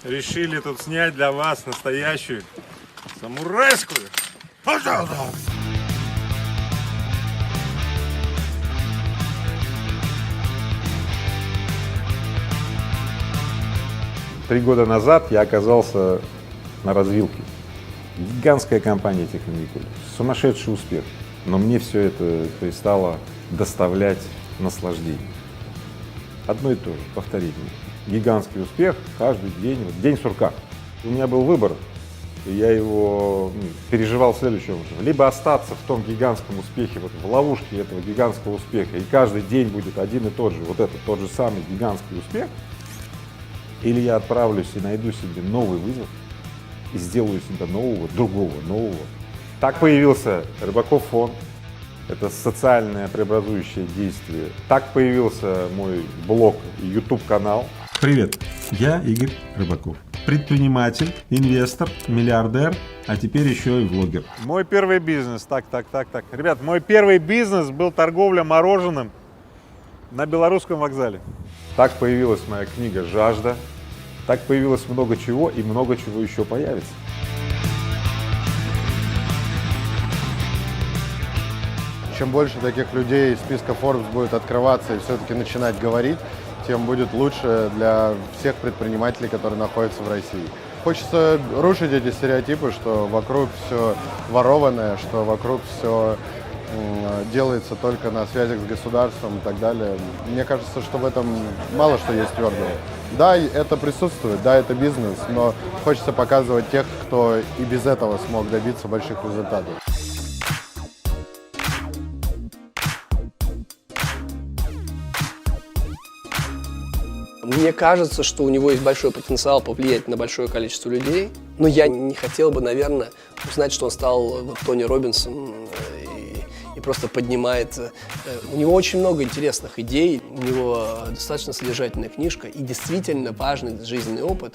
решили тут снять для вас настоящую самурайскую. Пожалуйста. 3 года назад я оказался на развилке. Гигантская компания Технониколь, сумасшедший успех. Но мне все это перестало доставлять наслаждение. Одно и то же, повторение. Гигантский успех каждый день, вот день сурка. У меня был выбор, и я его переживал следующим образом. Либо остаться в том гигантском успехе, вот в ловушке этого гигантского успеха, и каждый день будет один и тот же, вот этот тот же самый гигантский успех, или я отправлюсь и найду себе новый вызов, и сделаю себя нового, другого, нового. Так появился Рыбаков фонд. Это социальное преобразующее действие. Так появился мой блог и YouTube-канал. Привет, я Игорь Рыбаков. Предприниматель, инвестор, миллиардер, а теперь еще и влогер. Мой первый бизнес, так. Ребят, мой первый бизнес был торговля мороженым на Белорусском вокзале. Так появилась моя книга «Жажда». Так появилось много чего, и много чего еще появится. Чем больше таких людей из списка Forbes будет открываться и все-таки начинать говорить, тем будет лучше для всех предпринимателей, которые находятся в России. Хочется рушить эти стереотипы, что вокруг все ворованное, что вокруг все делается только на связях с государством и так далее. Мне кажется, что в этом мало что есть твердого. Да, это присутствует, да, это бизнес, но хочется показывать тех, кто и без этого смог добиться больших результатов. Мне кажется, что у него есть большой потенциал повлиять на большое количество людей, но я не хотел бы, наверное, узнать, что он стал вот Тони Роббинсом и просто поднимает. У него очень много интересных идей, у него достаточно содержательная книжка и действительно важный жизненный опыт.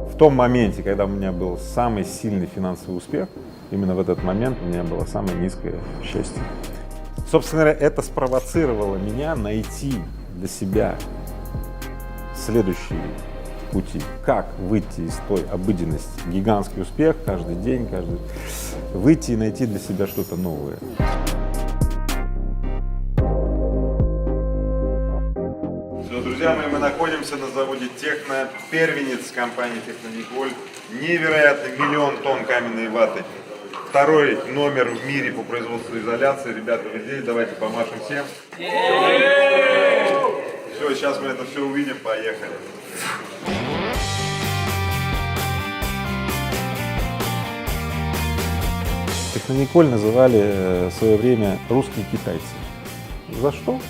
В том моменте, когда у меня был самый сильный финансовый успех, именно в этот момент у меня было самое низкое счастье. Собственно говоря, это спровоцировало меня найти для себя следующие пути. Как выйти из той обыденности, гигантский успех каждый день, выйти и найти для себя что-то новое. Друзья мои, мы находимся на заводе Техно, первенец компании Технониколь, невероятный 1 000 000 тонн каменной ваты, 2-й номер в мире по производству изоляции. Ребята, вы здесь, давайте помашем всем. Все, сейчас мы это все увидим, поехали. Технониколь называли в свое время русские китайцы. За что?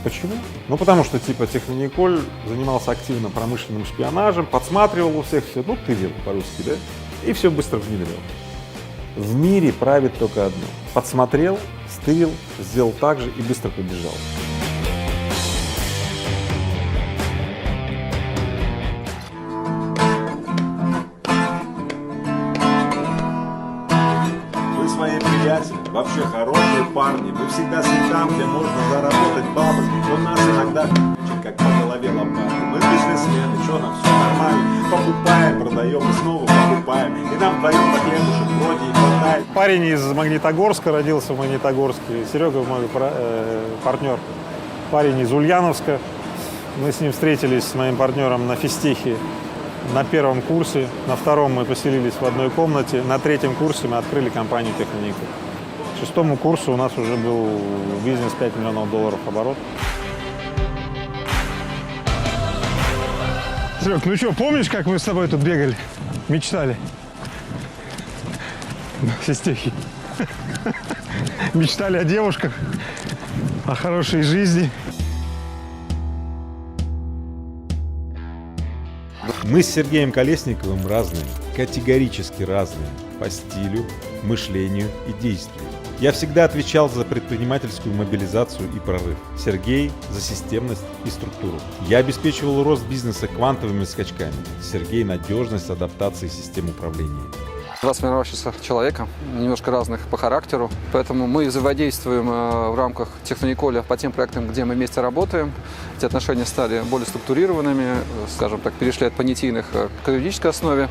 Почему? Ну, потому что, типа, Технониколь занимался активно промышленным шпионажем, подсматривал у всех все, ну, тырил по-русски, да, и все быстро внедрил. В мире правит только одно. Подсмотрел, стырил, сделал так же и быстро побежал. Вы свои приятели, вообще хорошие парни, вы всегда там, где можно заработать бабок. У нас иногда как по голове лопаты. Мы бизнесмены, что нам все нормально. Покупаем, продаем и снова покупаем. И нам вдвоем до хлебушек вроде и хватает. Парень из Магнитогорска, родился в Магнитогорске. Серега мой партнер. Парень из Ульяновска. Мы с ним встретились, с моим партнером, на физтехе на 1-м курсе. На 2-м мы поселились в одной комнате. На 3-м курсе мы открыли компанию Технониколь. К 6-му курсу у нас уже был бизнес $5 миллионов оборот. Серег, ну что, помнишь, как мы с тобой тут бегали? Мечтали. Физтехи. Мечтали о девушках, о хорошей жизни. Мы с Сергеем Колесниковым разные, категорически разные по стилю, мышлению и действию. Я всегда отвечал за предпринимательскую мобилизацию и прорыв. Сергей за системность и структуру. Я обеспечивал рост бизнеса квантовыми скачками. Сергей надежность адаптации систем управления. Два сформировавшихся человека, немножко разных по характеру, поэтому мы взаимодействуем в рамках Технониколя по тем проектам, где мы вместе работаем. Эти отношения стали более структурированными, скажем так, перешли от понятийных к юридической основе.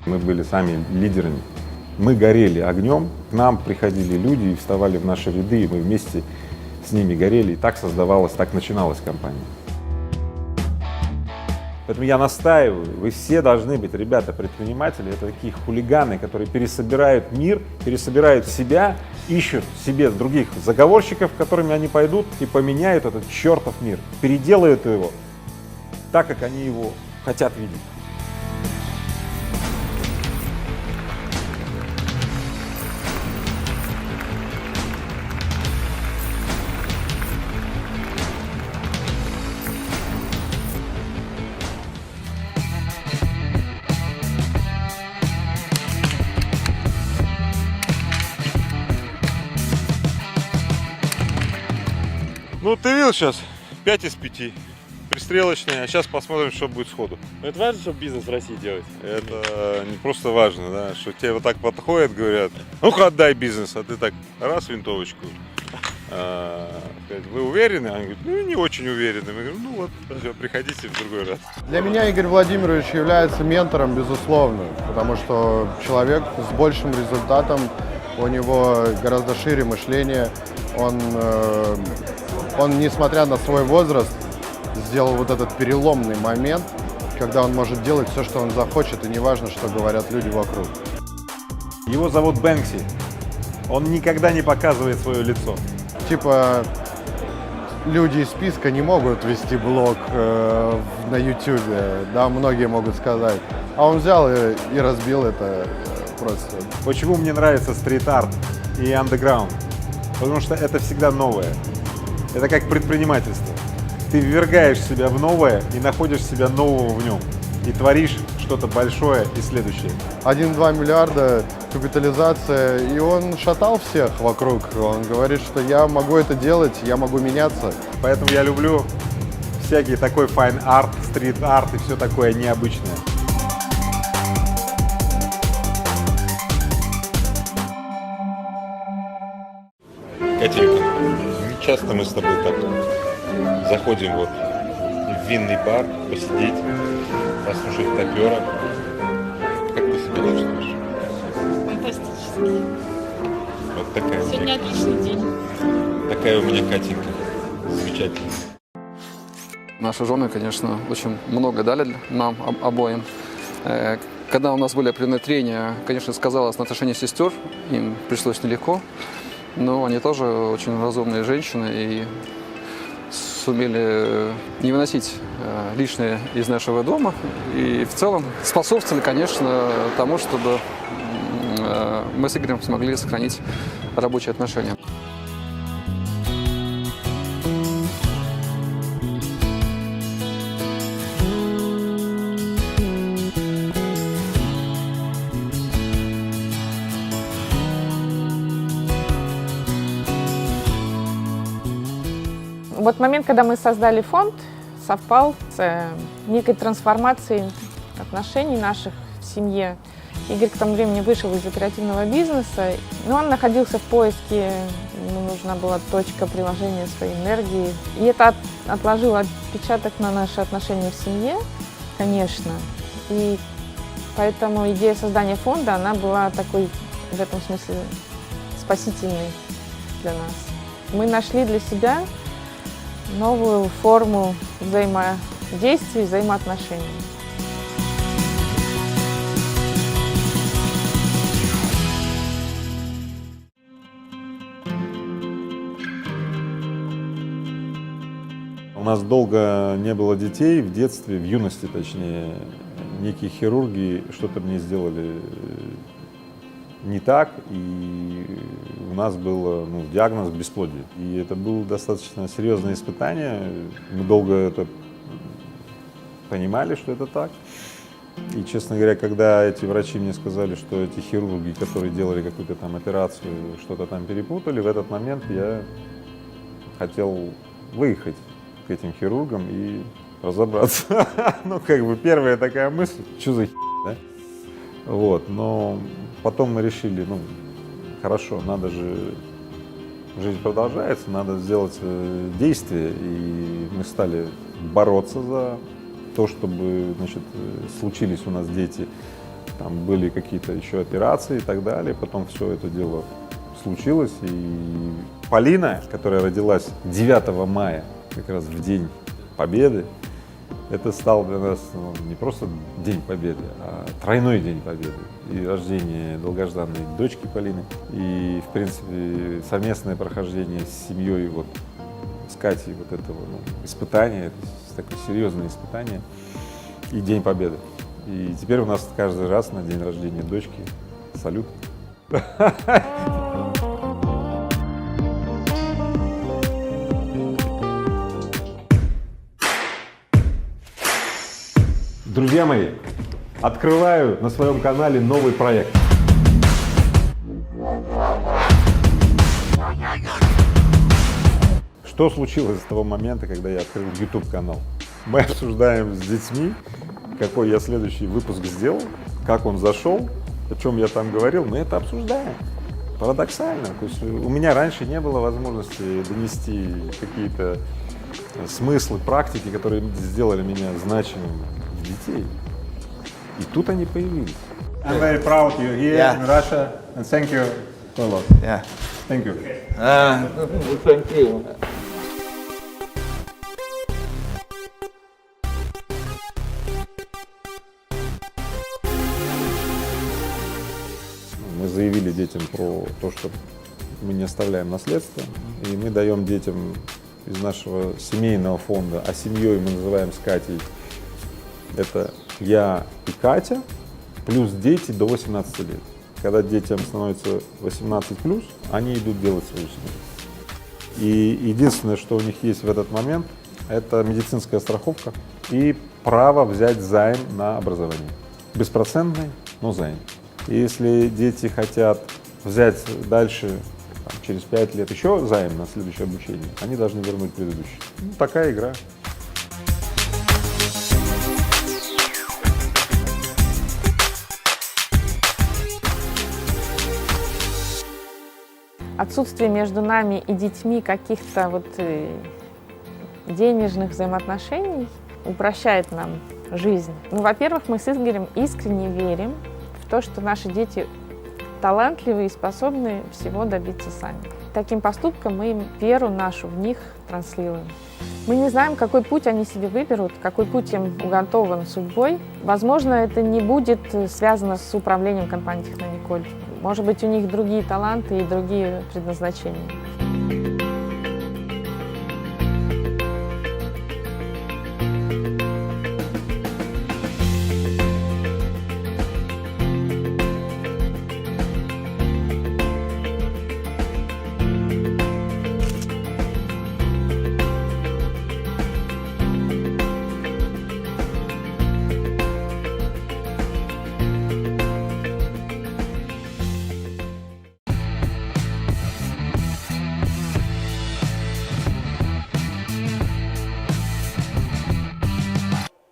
Мы были сами лидерами. Мы горели огнем, к нам приходили люди и вставали в наши ряды, и мы вместе с ними горели. И так создавалась, так начиналась компания. Поэтому я настаиваю, вы все должны быть, ребята, предприниматели, это такие хулиганы, которые пересобирают мир, пересобирают себя, ищут себе других заговорщиков, которыми они пойдут и поменяют этот чертов мир, переделают его так, как они его хотят видеть. Ну, ты видел сейчас 5 из 5. Пристрелочные, а сейчас посмотрим, что будет сходу. Это важно, чтобы бизнес в России делать? Это не просто важно, да, что тебе вот так подходят, говорят, ну-ка отдай бизнес, а ты так раз винтовочку. Вы уверены? Они говорят, ну не очень уверены. Мы говорим, ну вот, все, приходите в другой раз. Для меня Игорь Владимирович является ментором, безусловно, потому что человек с большим результатом, у него гораздо шире мышление, он, несмотря на свой возраст, сделал вот этот переломный момент, когда он может делать все, что он захочет, и неважно, что говорят люди вокруг. Его зовут Бэнкси. Он никогда не показывает свое лицо. Типа, люди из списка не могут вести блог на YouTube, да, многие могут сказать. А он взял и разбил это просто. Почему мне нравится стрит-арт и андеграунд? Потому что это всегда новое. Это как предпринимательство. Ты ввергаешь себя в новое и находишь себя нового в нем. И творишь что-то большое и следующее. 1,2 миллиарда капитализация, и он шатал всех вокруг. Он говорит, что я могу это делать, я могу меняться. Поэтому я люблю всякий такой файн-арт, стрит-арт и все такое необычное. Катенька, не часто мы с тобой так заходим вот в винный бар, посидеть, послушать топера. Как ты себя чувствуешь? Фантастически. Вот такая у Сегодня меня, отличный день. такая у меня Катенька. Замечательная. Наши жены, конечно, очень много дали нам обоим. Когда у нас были определенные трения, конечно, сказалось на отношении сестер, им пришлось нелегко, но они тоже очень разумные женщины и сумели не выносить лишнее из нашего дома и в целом способствовали, конечно, тому, чтобы мы с Игорем смогли сохранить рабочие отношения. Вот момент, когда мы создали фонд, совпал с некой трансформацией отношений наших в семье. Игорь к тому времени вышел из креативного бизнеса, но он находился в поиске, ему нужна была точка приложения своей энергии. И это отложило отпечаток на наши отношения в семье, конечно. И поэтому идея создания фонда, она была такой, в этом смысле, спасительной для нас. Мы нашли для себя новую форму взаимодействия, взаимоотношений. У нас долго не было детей, в детстве, в юности точнее, некие хирурги что-то мне сделали не так, и у нас был диагноз бесплодие. И это было достаточно серьезное испытание. Мы долго это понимали, что это так. И, честно говоря, когда эти врачи мне сказали, что эти хирурги, которые делали какую-то там операцию, что-то там перепутали, в этот момент я хотел выехать к этим хирургам и разобраться. Ну, как бы первая такая мысль, что за да? Вот, но потом мы решили, ну, хорошо, надо же, жизнь продолжается, надо сделать действие, и мы стали бороться за то, чтобы, значит, случились у нас дети, там были какие-то еще операции и так далее, потом все это дело случилось, и Полина, которая родилась 9 мая, как раз в День Победы, это стал для нас не просто День Победы, а тройной День Победы. И рождение долгожданной дочки Полины, и, в принципе, совместное прохождение с семьей, вот, с Катей, вот этого испытания, такое серьезное испытание, и День Победы. И теперь у нас каждый раз на день рождения дочки салют. Друзья мои, открываю на своем канале новый проект. Что случилось с того момента, когда я открыл YouTube-канал? Мы обсуждаем с детьми, какой я следующий выпуск сделал, как он зашел, о чем я там говорил, мы это обсуждаем. Парадоксально. То есть у меня раньше не было возможности донести какие-то смыслы, практики, которые сделали меня значимым в детей. И тут они появились. I'm very proud you're here in Russia, and thank you a lot. Yeah. Thank you. Thank you. Мы заявили детям про то, что мы не оставляем наследство, и мы даем детям из нашего семейного фонда, а семьей мы называем с Катей, это я и Катя, плюс дети до 18 лет. Когда детям становится 18+, они идут делать свою семью. И единственное, что у них есть в этот момент, это медицинская страховка и право взять займ на образование. Беспроцентный, но займ. И если дети хотят взять дальше, там, через 5 лет еще займ на следующее обучение, они должны вернуть предыдущий. Ну, такая игра. Отсутствие между нами и детьми каких-то вот денежных взаимоотношений упрощает нам жизнь. Ну, во-первых, мы с Игорем искренне верим в то, что наши дети талантливы и способны всего добиться сами. Таким поступком мы им веру нашу в них транслируем. Мы не знаем, какой путь они себе выберут, какой путь им уготован судьбой. Возможно, это не будет связано с управлением компанией «Технониколь». Может быть, у них другие таланты и другие предназначения.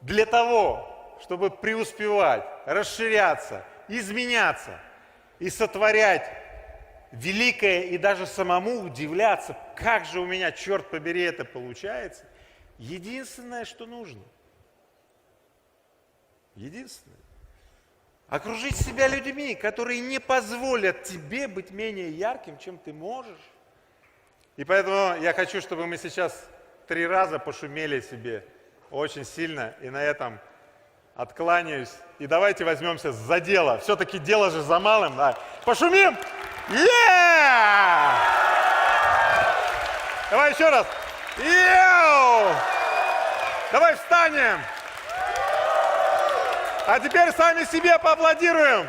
Для того, чтобы преуспевать, расширяться, изменяться и сотворять великое и даже самому удивляться, как же у меня, черт побери, это получается, единственное, что нужно, окружить себя людьми, которые не позволят тебе быть менее ярким, чем ты можешь. И поэтому я хочу, чтобы мы сейчас 3 раза пошумели себе очень сильно, и на этом откланяюсь. И давайте возьмемся за дело. Все-таки дело же за малым. Да. Пошумим! Давай еще раз. Давай встанем. А теперь сами себе поаплодируем.